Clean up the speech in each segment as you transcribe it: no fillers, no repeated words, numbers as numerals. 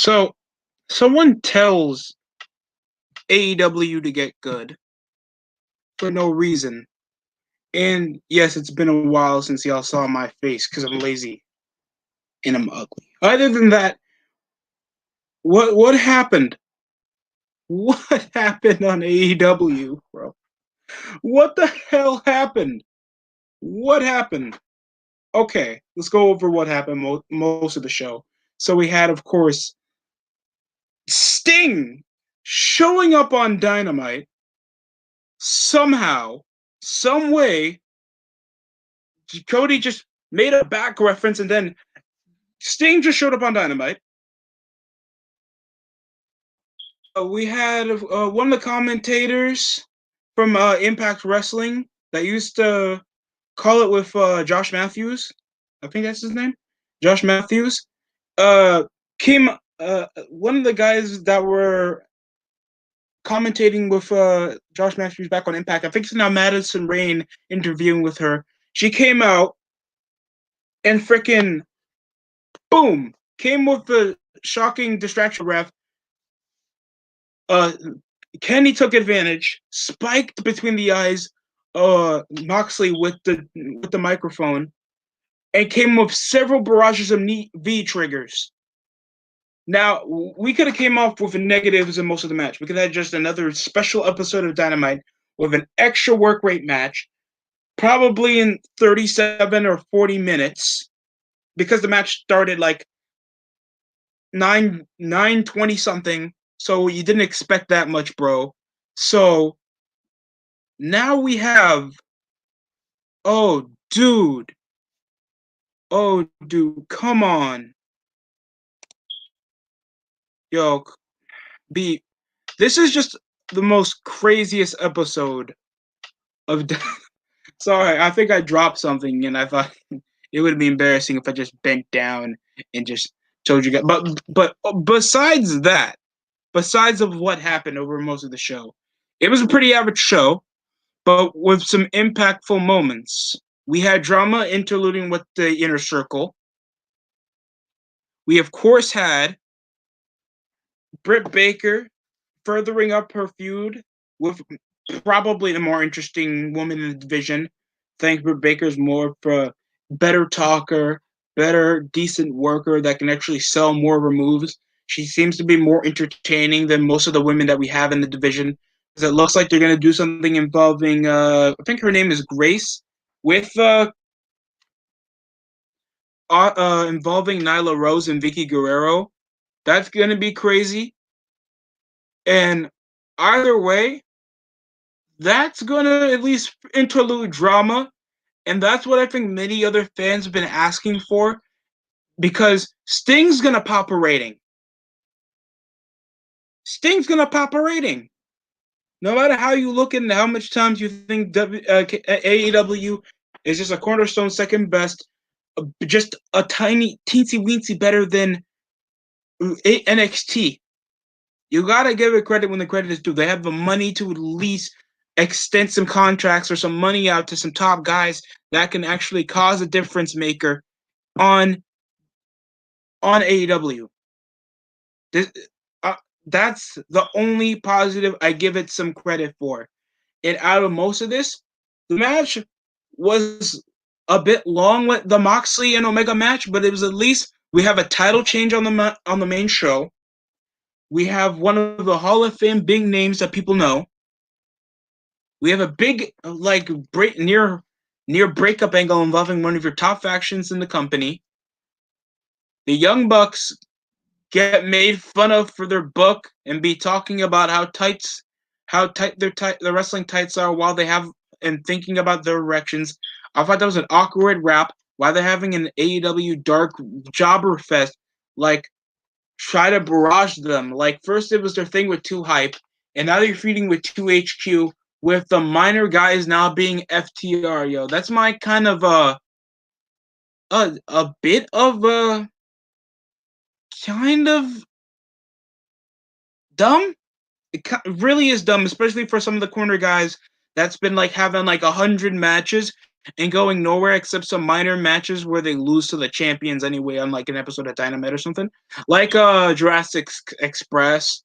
So, someone tells AEW to get good for no reason. And yes, it's been a while since y'all saw my face because I'm lazy and I'm ugly. Other than that, what happened? What happened on AEW, bro? What the hell happened? What happened? Okay, let's go over what happened most of the show. So we had, of course, Sting showing up on Dynamite somehow, some way. Cody just made a back reference, and then Sting just showed up on Dynamite. We had one of the commentators from Impact Wrestling that used to call it with Josh Matthews. I think that's his name, Josh Matthews. Came one of the guys that were commentating with Josh Matthews back on Impact. I think it's now Madison Rain interviewing with her. She came out and freaking boom came with the shocking distraction ref. Uh, Kenny took advantage, spiked between the eyes Moxley with the microphone, and came with several barrages of V triggers. Now, we could have came off with negatives in most of the match. We could have had just another special episode of Dynamite with an extra work rate match, probably in 37 or 40 minutes, because the match started like 9:20 something. So you didn't expect that much, bro. So now we have, oh, dude. Oh, dude, come on. Yo, B, this is just the most craziest episode of. Sorry, I think I dropped something, and I thought it would be embarrassing if I just bent down and just told you guys. But besides that, besides of what happened over most of the show, it was a pretty average show, but with some impactful moments. We had drama interluding with the Inner Circle. We, of course, had Britt Baker furthering up her feud with probably the more interesting woman in the division. I think Britt Baker's more of a better talker, better, decent worker that can actually sell more of her moves. She seems to be more entertaining than most of the women that we have in the division. Because it looks like they're going to do something involving, I think her name is Grace, with involving Nyla Rose and Vicky Guerrero. That's going to be crazy. And either way, that's going to at least interlude drama. And that's what I think many other fans have been asking for, because Sting's going to pop a rating. Sting's going to pop a rating. No matter how you look at it and how much times you think AEW is just a cornerstone second best, just a tiny, teensy-weensy better than NXT. You got to give it credit when the credit is due. They have the money to at least extend some contracts or some money out to some top guys that can actually cause a difference maker on AEW. That's the only positive I give it some credit for. And out of most of this, the match was a bit long with the Moxley and Omega match, but it was at least we have a title change on the main show. We have one of the Hall of Fame big names that people know. We have a big near breakup angle involving one of your top factions in the company. The Young Bucks get made fun of for their book and be talking about how tight their wrestling tights are while they have and thinking about their erections. I thought that was an awkward rap. Why they're having an AEW Dark Jobber Fest, like try to barrage them. Like first it was their thing with 2 Hype, and now they're feeding with 2 HQ with the minor guys now being FTR. Yo, that's my kind of a bit of kind of dumb. It really is dumb, especially for some of the corner guys that's been like having like 100 matches. and going nowhere except some minor matches where they lose to the champions anyway on like an episode of Dynamite or something. Like Jurassic Express,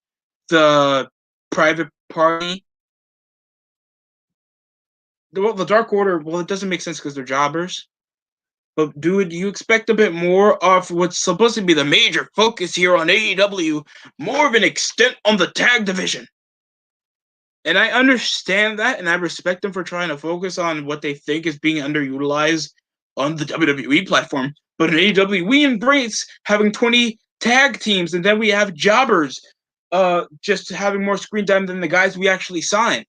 the Private Party. Well, the Dark Order, well, it doesn't make sense because they're jobbers. But dude, you expect a bit more of what's supposed to be the major focus here on AEW, more of an extent on the tag division. And I understand that, and I respect them for trying to focus on what they think is being underutilized on the WWE platform. But in AEW, we embrace having 20 tag teams, and then we have jobbers just having more screen time than the guys we actually signed.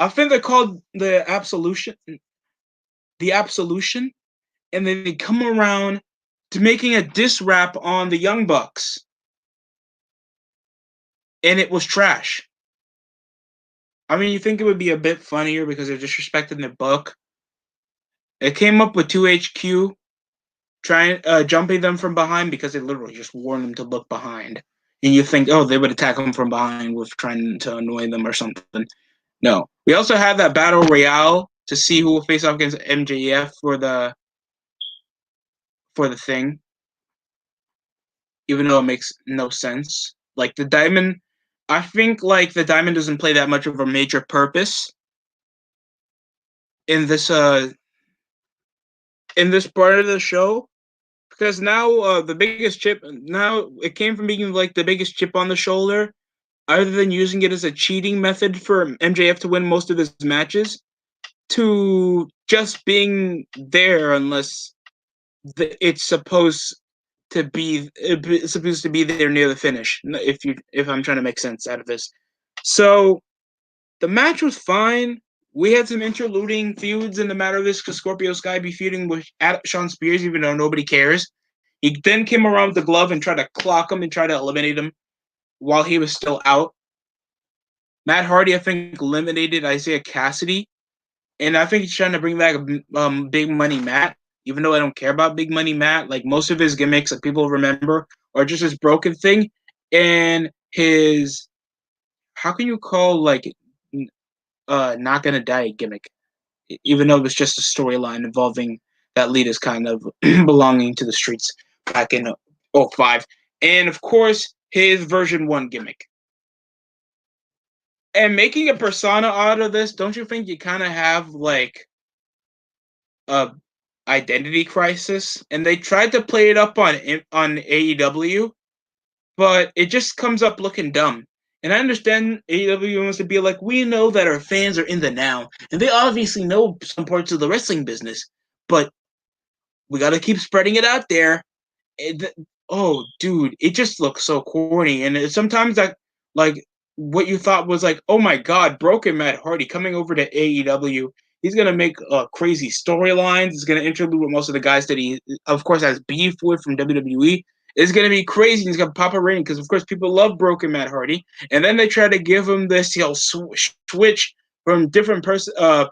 I think they're called the Absolution, and then they come around to making a diss rap on the Young Bucks. And it was trash. I mean, you think it would be a bit funnier because they're disrespecting the book. It came up with 2HQ jumping them from behind because they literally just warned them to look behind. And you think, oh, they would attack them from behind with trying to annoy them or something. No. We also had that battle royale to see who will face off against MJF for the thing. Even though it makes no sense. Like the Diamond, I think like the Diamond doesn't play that much of a major purpose in this part of the show, because now the biggest chip, now it came from being like the biggest chip on the shoulder, other than using it as a cheating method for MJF to win most of his matches, to just being there unless it's supposed to be there near the finish. If I'm trying to make sense out of this, so the match was fine. We had some interluding feuds in the matter of this because Scorpio Sky be feuding with Shawn Spears, even though nobody cares. He then came around with the glove and tried to clock him and try to eliminate him while he was still out. Matt Hardy, I think, eliminated Isaiah Cassidy, and I think he's trying to bring back Big Money Matt. Even though I don't care about Big Money Matt, like most of his gimmicks that people remember are just his broken thing and his, how can you call like not gonna die gimmick, even though it was just a storyline involving that lead is kind of belonging to the streets back in 05. And of course his version 1 gimmick. And making a persona out of this, don't you think you kind of have like a identity crisis? And they tried to play it up on AEW, but it just comes up looking dumb. And I understand AEW wants to be like, we know that our fans are in the now, and they obviously know some parts of the wrestling business, but we got to keep spreading it out there. Oh, dude, it just looks so corny. And sometimes like what you thought was like, oh my God, Broken Matt Hardy coming over to AEW. He's going to make crazy storylines. He's going to interlude with most of the guys that he, of course, has beef with from WWE. It's going to be crazy. He's going to pop a rating because, of course, people love Broken Matt Hardy. And then they try to give him this switch from different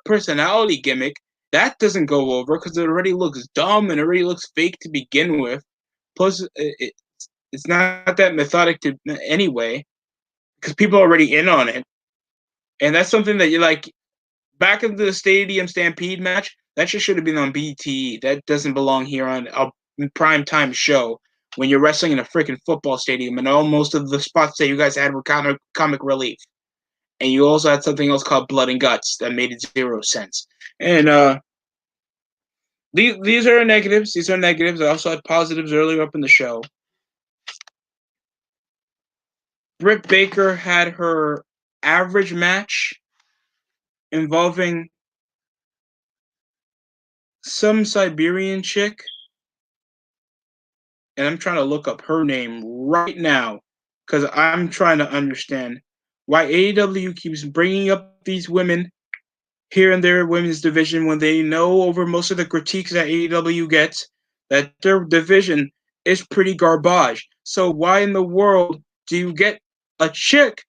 personality gimmick. That doesn't go over because it already looks dumb and already looks fake to begin with. Plus, it's not that methodic to anyway because people are already in on it. And that's something that you like. Back in the Stadium Stampede match, that just should have been on BT. That doesn't belong here on a prime time show when you're wrestling in a freaking football stadium, and most of the spots that you guys had were comic relief. And you also had something else called Blood and Guts that made it 0 sense. And these are negatives. These are negatives. I also had positives earlier up in the show. Britt Baker had her average match involving some Siberian chick, and I'm trying to look up her name right now because I'm trying to understand why AEW keeps bringing up these women here in their women's division when they know over most of the critiques that AEW gets that their division is pretty garbage. So why in the world do you get a chick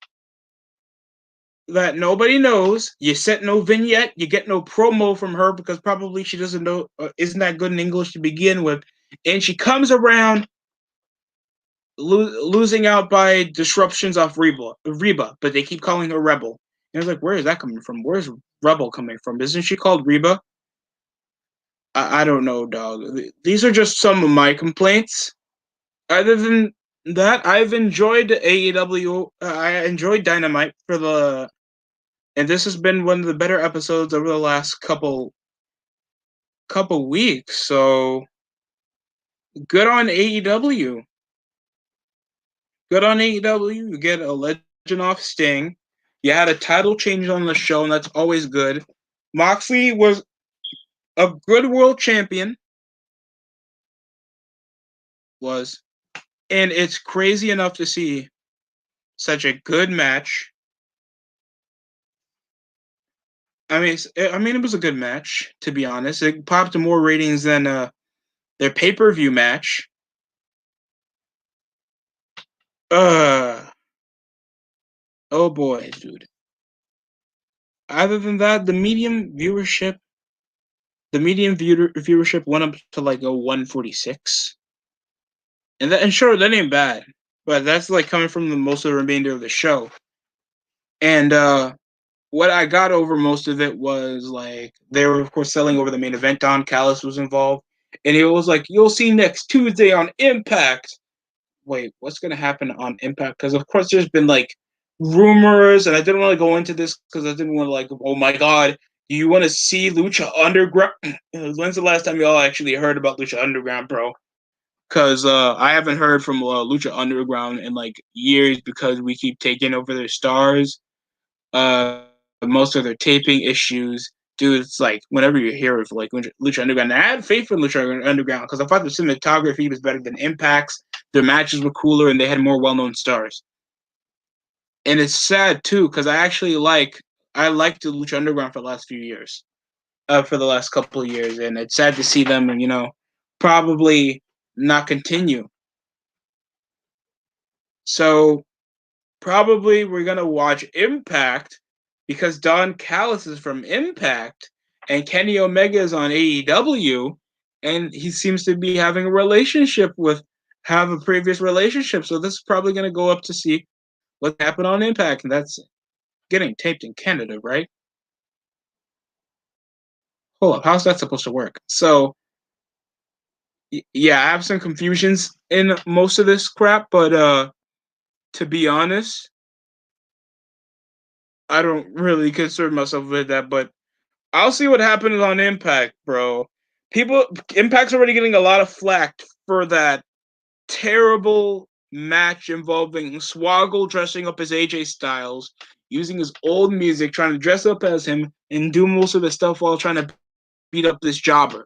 that nobody knows? You set no vignette, you get no promo from her because probably she doesn't know, isn't that good in English to begin with, and she comes around losing out by disruptions off Reba, but they keep calling her Rebel. And I was like, where is that coming from? Where's Rebel coming from? Isn't she called Reba? I don't know, dog. These are just some of my complaints. Other than that, I've enjoyed AEW. I enjoyed Dynamite and this has been one of the better episodes over the last couple weeks. So good on AEW. Good on AEW. You get a legend off Sting. You had a title change on the show, and that's always good. Moxley was a good world champion. And it's crazy enough to see such a good match. I mean, it was a good match, to be honest. It popped more ratings than their pay-per-view match. Oh boy, dude. Other than that, the medium viewership went up to like a 146, and sure, that ain't bad, but that's like coming from the most of the remainder of the show. And what I got over most of it was like they were of course selling over the main event. Don Callis was involved, and it was like, you'll see next Tuesday on Impact. Wait, what's gonna happen on Impact? Because of course there's been like rumors, and I didn't want to go into this because I didn't want to like, oh my god, do you want to see Lucha Underground? When's the last time y'all actually heard about Lucha Underground, bro? Because I haven't heard from Lucha Underground in like years because we keep taking over their stars. Most of their taping issues. Dude, it's like whenever you hear of like Lucha Underground, and I had faith in Lucha Underground because I thought the cinematography was better than Impact's. Their matches were cooler and they had more well-known stars. And it's sad too because I liked the Lucha Underground for the last few years, for the last couple of years, and it's sad to see them, probably not continue. So probably we're gonna watch Impact because Don Callis is from Impact and Kenny Omega is on AEW, and he seems to be having have a previous relationship. So this is probably gonna go up to see what happened on Impact, and that's getting taped in Canada, right? Hold up, how's that supposed to work? So yeah, I have some confusions in most of this crap, but to be honest, I don't really concern myself with that, but I'll see what happens on Impact, bro. Impact's already getting a lot of flack for that terrible match involving Swoggle dressing up as AJ Styles, using his old music, trying to dress up as him, and do most of the stuff while trying to beat up this jobber.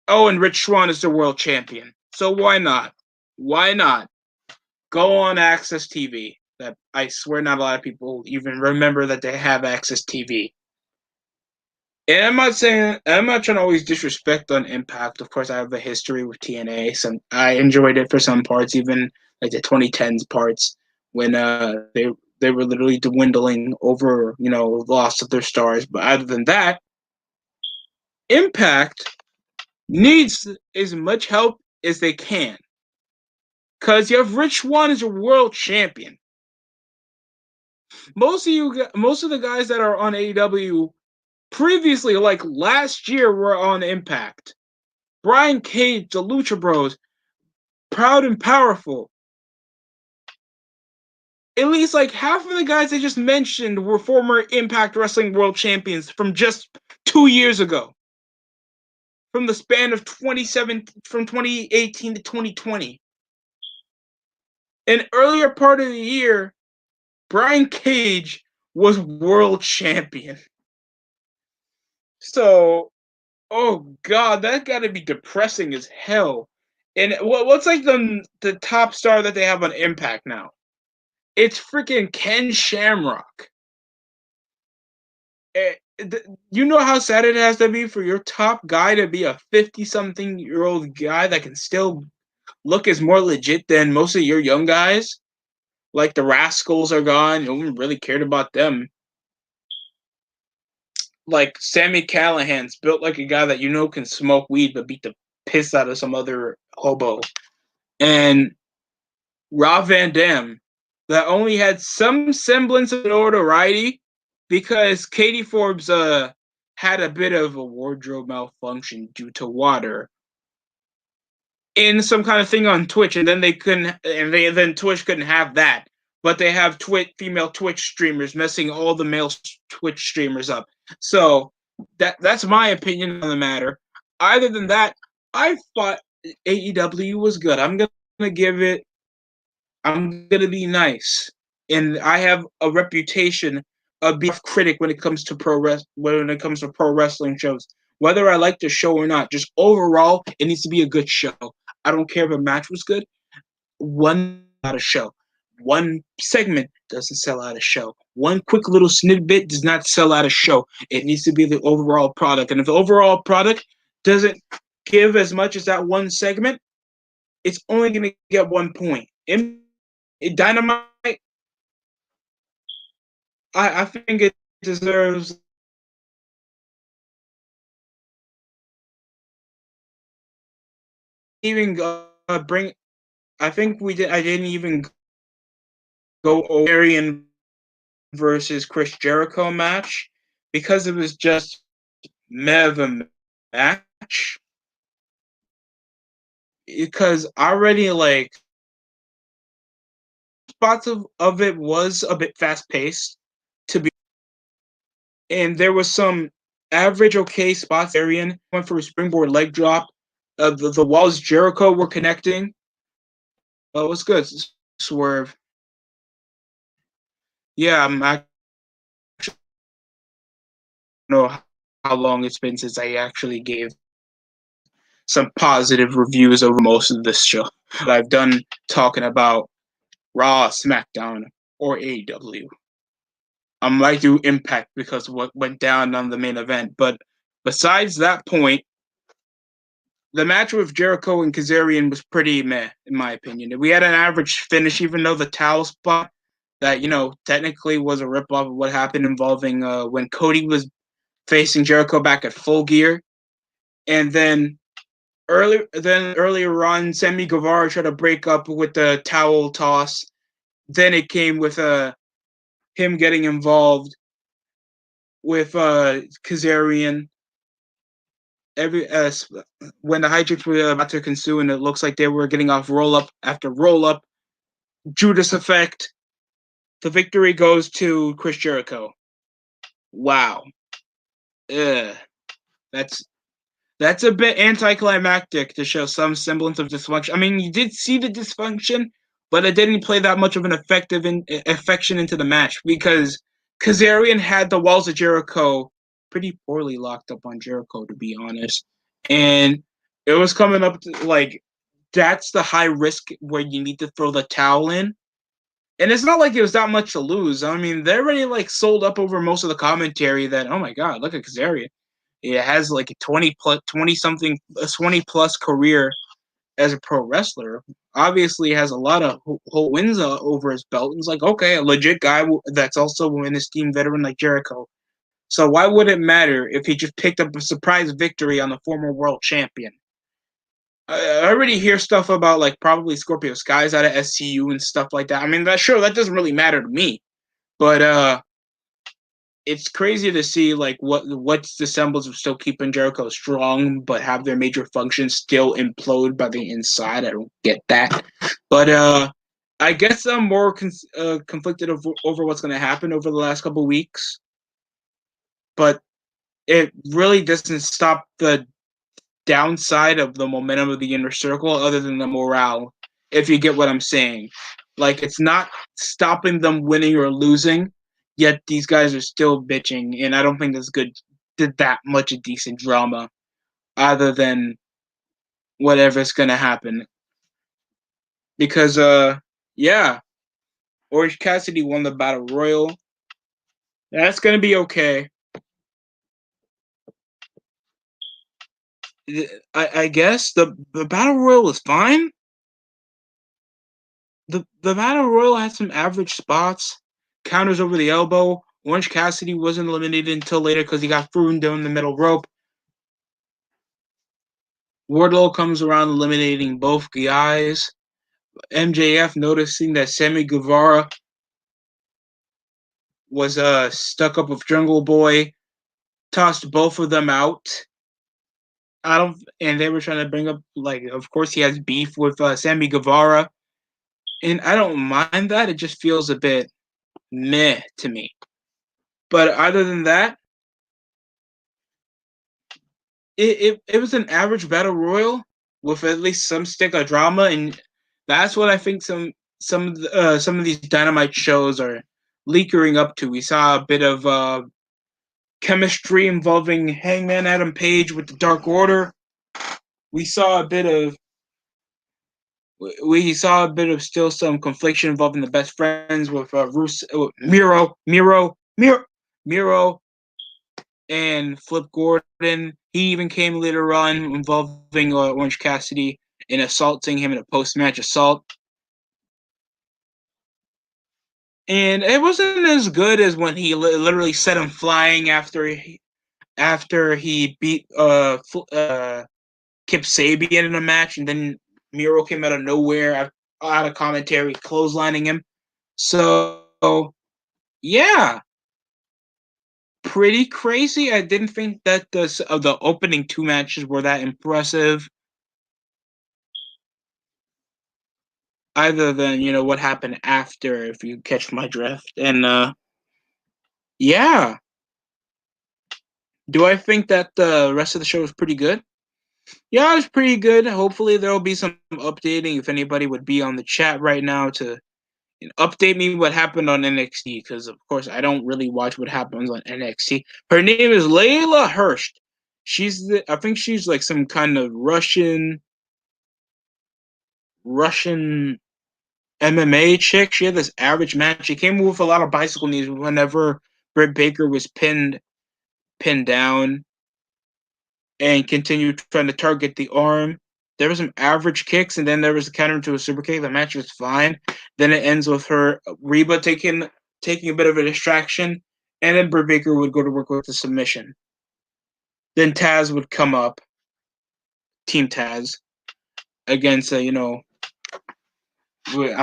Oh, and Rich Swann is the world champion. So why not? Why not? Go on Access TV. That I swear not a lot of people even remember that they have Access TV. And I'm not trying to always disrespect on Impact. Of course, I have a history with TNA. I enjoyed it for some parts, even like the 2010s parts when they were literally dwindling over, loss of their stars. But other than that, Impact needs as much help as they can. Because you have Rich Swann as a world champion. Most of the guys that are on AEW previously, like last year, were on Impact. Brian Cage, the Lucha Bros, Proud and Powerful. At least like half of the guys I just mentioned were former Impact Wrestling World Champions from just 2 years ago. From the span of from 2018 to 2020. An earlier part of the year, Brian Cage was world champion. So, oh god, that got to be depressing as hell. And what's like the top star that they have on Impact now? It's freaking Ken Shamrock. You know how sad it has to be for your top guy to be a 50-something-year-old guy that can still look as more legit than most of your young guys? Like the Rascals are gone. No one really cared about them. Like Sammy Callahan's built like a guy that can smoke weed but beat the piss out of some other hobo. And Rob Van Dam that only had some semblance of notoriety because Katie Forbes had a bit of a wardrobe malfunction due to water in some kind of thing on Twitch, and then then Twitch couldn't have that. But they have female Twitch streamers messing all the male Twitch streamers up. So that's my opinion on the matter. Other than that, I thought AEW was good. Gonna give it. I'm gonna be nice, and I have a reputation of being a critic when it comes to pro wrestling shows. Whether I like the show or not, just overall, it needs to be a good show. I don't care if a match was good. One out of show. One segment doesn't sell out a show. One quick little snippet does not sell out a show. It needs to be the overall product. And if the overall product doesn't give as much as that one segment, it's only going to get 1 point. In Dynamite, I think it deserves even bring. I think we did. I didn't even go Arian versus Chris Jericho match because it was just meh of a match. Because already like spots of it was a bit fast paced to be, and there was some average okay spots. Arian went for a springboard leg drop. The walls Jericho were connecting. Oh, it was good. Swerve. Yeah, I'm actually don't know how long it's been since I actually gave some positive reviews over most of this show that I've done talking about Raw, SmackDown, or AEW. I might do Impact because of what went down on the main event, but besides that point, the match with Jericho and Kazarian was pretty meh, in my opinion. We had an average finish, even though the towel spot that, technically was a ripoff of what happened involving when Cody was facing Jericho back at Full Gear. And then earlier on, Sammy Guevara tried to break up with the towel toss. Then it came with him getting involved with Kazarian. When the hijinks were about to ensue, and it looks like they were getting off roll up after roll up, Judas effect. The victory goes to Chris Jericho. Wow. Ugh. That's a bit anticlimactic to show some semblance of dysfunction. I mean, you did see the dysfunction, but it didn't play that much of an affection into the match because Kazarian had the walls of Jericho pretty poorly locked up on Jericho, to be honest. And it was coming up to, like, that's the high risk where you need to throw the towel in. And it's not like it was that much to lose. I mean, they're already like sold up over most of the commentary that, oh my God, look at Kazarian. It has like a 20 plus career as a pro wrestler. Obviously, has a lot of whole wins over his belt. It's like, okay, a legit guy that's also an esteemed veteran like Jericho. So why would it matter if he just picked up a surprise victory on the former world champion? I already hear stuff about like probably Scorpio Skies out of SCU and stuff like that. I mean, that doesn't really matter to me, but it's crazy to see like what's the semblance of still keeping Jericho strong, but have their major functions still implode by the inside. I don't get that, but I guess I'm more conflicted over what's going to happen over the last couple of weeks, but it really doesn't stop the downside of the momentum of the inner circle other than the morale, if you get what I'm saying. Like, it's not stopping them winning or losing, yet these guys are still bitching, and I don't think that's good, did that much of decent drama, other than whatever's gonna happen. Because, yeah, Orange Cassidy won the Battle Royal. That's gonna be okay. I guess the Battle Royal was fine. The Battle Royal had some average spots, counters over the elbow. Orange Cassidy wasn't eliminated until later because he got thrown down the middle rope. Wardlow comes around eliminating both guys. MJF noticing that Sammy Guevara was stuck up with Jungle Boy, tossed both of them out. And they were trying to bring up, like, of course he has beef with Sammy Guevara, and I don't mind that. It just feels a bit meh to me. But other than that, it was an average battle royal with at least some stick of drama, and that's what I think some of these Dynamite shows are leakering up to. We saw a bit of chemistry involving Hangman Adam Page with the Dark Order. We saw a bit of still some confliction involving the best friends with Miro, and Flip Gordon. He even came later on involving Orange Cassidy in assaulting him in a post-match assault. And it wasn't as good as when he literally set him flying after he beat Kip Sabian in a match, and then Miro came out of nowhere out of commentary clotheslining him. So yeah, pretty crazy. I didn't think that the opening two matches were that impressive. Other than, what happened after, if you catch my drift. And yeah. Do I think that the rest of the show was pretty good? Yeah, it was pretty good. Hopefully there will be some updating if anybody would be on the chat right now to update me what happened on NXT, because of course I don't really watch what happens on NXT. Her name is Layla Hirsch. I think she's like some kind of Russian MMA chick. She had this average match. She came with a lot of bicycle knees whenever Britt Baker was pinned down, and continued trying to target the arm. There was some average kicks, and then there was a counter into a super kick. The match was fine. Then it ends with Reba taking a bit of a distraction, and then Britt Baker would go to work with the submission. Then Taz would come up, Team Taz, against I'm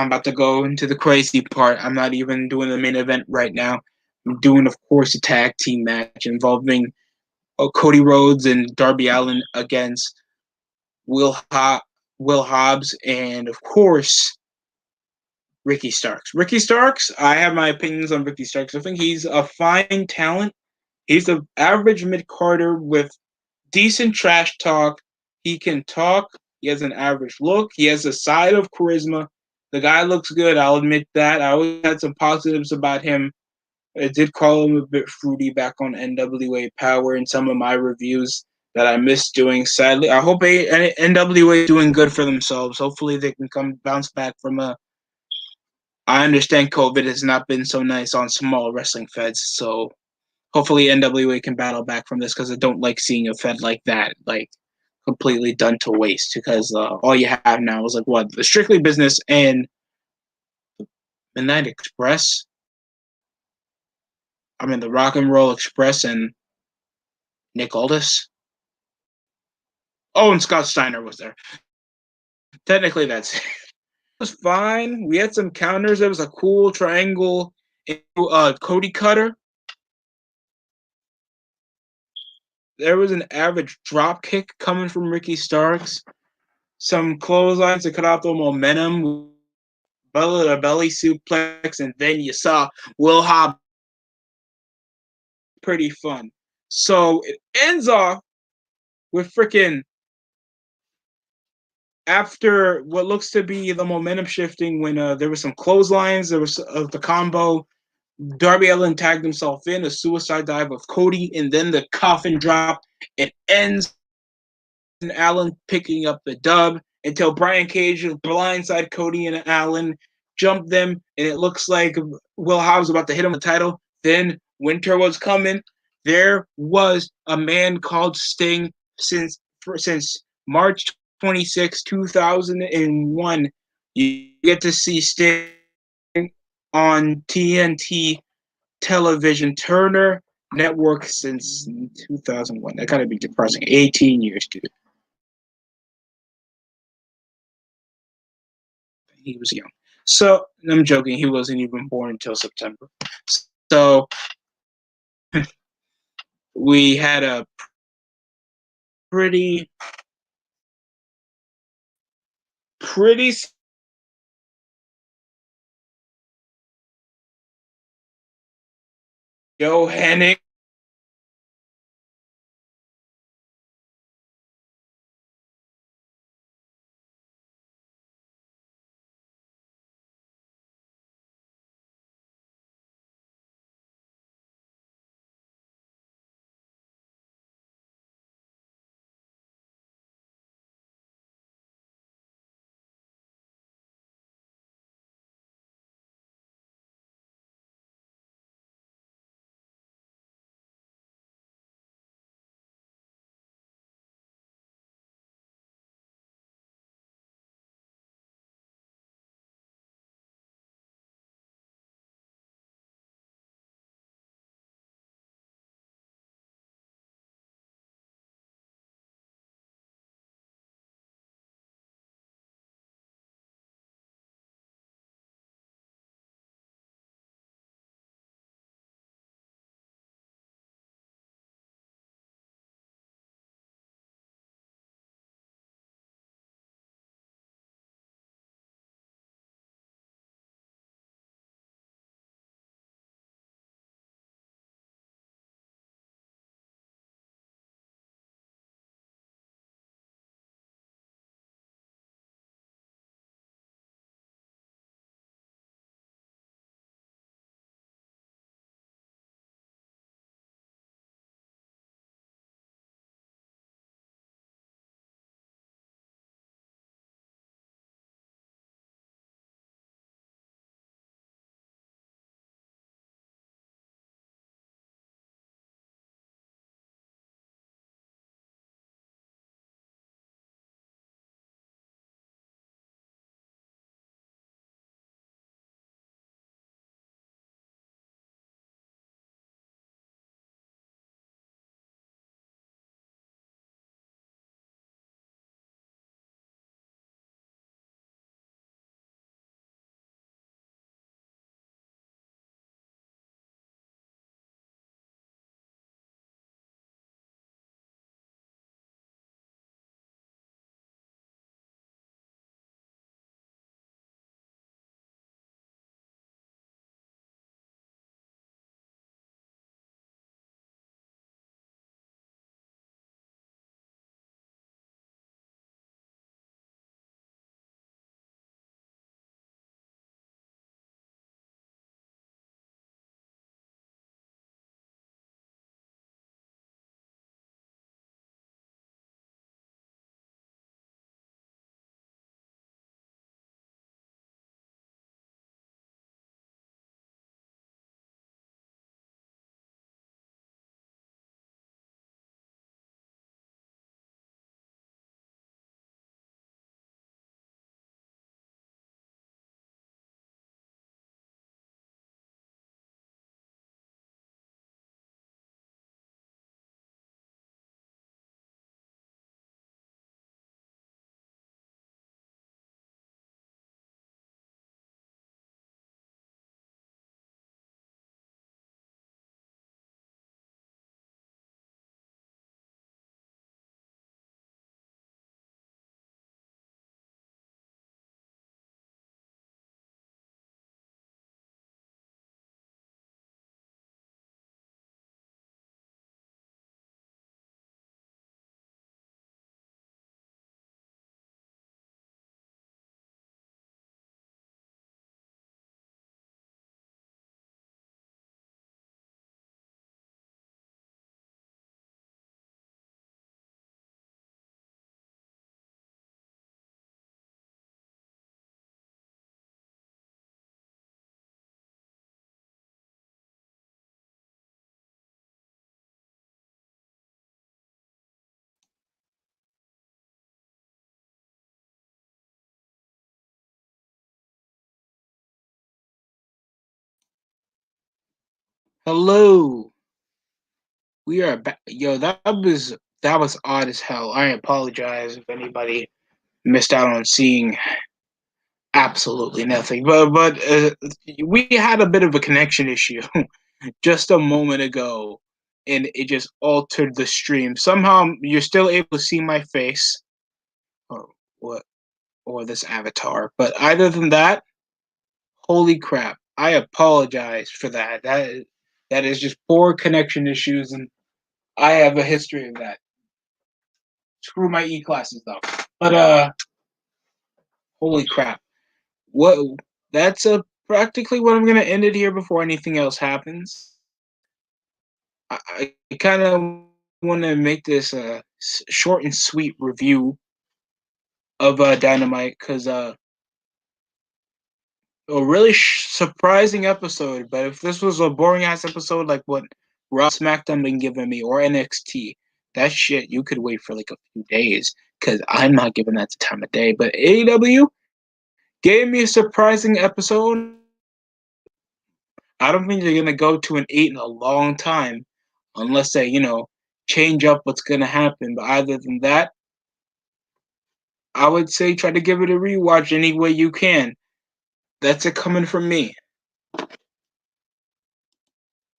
about to go into the crazy part. I'm not even doing the main event right now. I'm doing, of course, a tag team match involving Cody Rhodes and Darby Allin against Will Hobbs, and of course Ricky Starks. Ricky Starks, I have my opinions on Ricky Starks. I think he's a fine talent. He's an average mid-carder with decent trash talk. He can talk. He has an average look. He has a side of charisma. The guy looks good. I'll admit that. I always had some positives about him. I did call him a bit fruity back on NWA Power in some of my reviews that I missed doing. Sadly, I hope NWA is doing good for themselves. Hopefully, they can bounce back from a. I understand COVID has not been so nice on small wrestling feds, so hopefully NWA can battle back from this, because I don't like seeing a fed like that, like completely done to waste. Because all you have now is the Strictly Business and Midnight Express. I mean, the Rock and Roll Express and Nick Aldis. Oh, and Scott Steiner was there. Technically, that's it. It was fine. We had some counters. There was a cool triangle Cody Cutter. There was an average drop kick coming from Ricky Starks. Some clotheslines to cut off the momentum. Belly suplex, and then you saw Will Hobbs. Pretty fun. So it ends off with freaking, after what looks to be the momentum shifting, when there was some clotheslines, there was the combo. Darby Allin tagged himself in a suicide dive of Cody, and then the coffin drop. It ends in Allin picking up the dub until Brian Cage blindside Cody and Allin, jumped them, and it looks like Will Hobbs was about to hit him with the title. Then winter was coming. There was a man called Sting since March 26, 2001. You get to see Sting on TNT television, Turner Network, since 2001. That gotta be depressing. 18 years, dude. he was young. So I'm joking. He wasn't even born until September. So we had a pretty Johannick. Hello. We are back. Yo, that was odd as hell. I apologize if anybody missed out on seeing absolutely nothing. But we had a bit of a connection issue just a moment ago, and it just altered the stream. Somehow you're still able to see my face, or what, or this avatar. But other than that, holy crap! I apologize for that. That is just poor connection issues, and I have a history of that. Screw my E classes though. But holy crap! What? That's practically what I'm gonna end it here before anything else happens. I kind of want to make this a short and sweet review of Dynamite because a really surprising episode. But if this was a boring ass episode like what Raw SmackDown been giving me or NXT, that shit you could wait for like a few days because I'm not giving that the time of day. But AEW gave me a surprising episode. I don't think they're gonna go to an 8 in a long time, unless they change up what's gonna happen. But other than that, I would say try to give it a rewatch any way you can. That's it coming from me.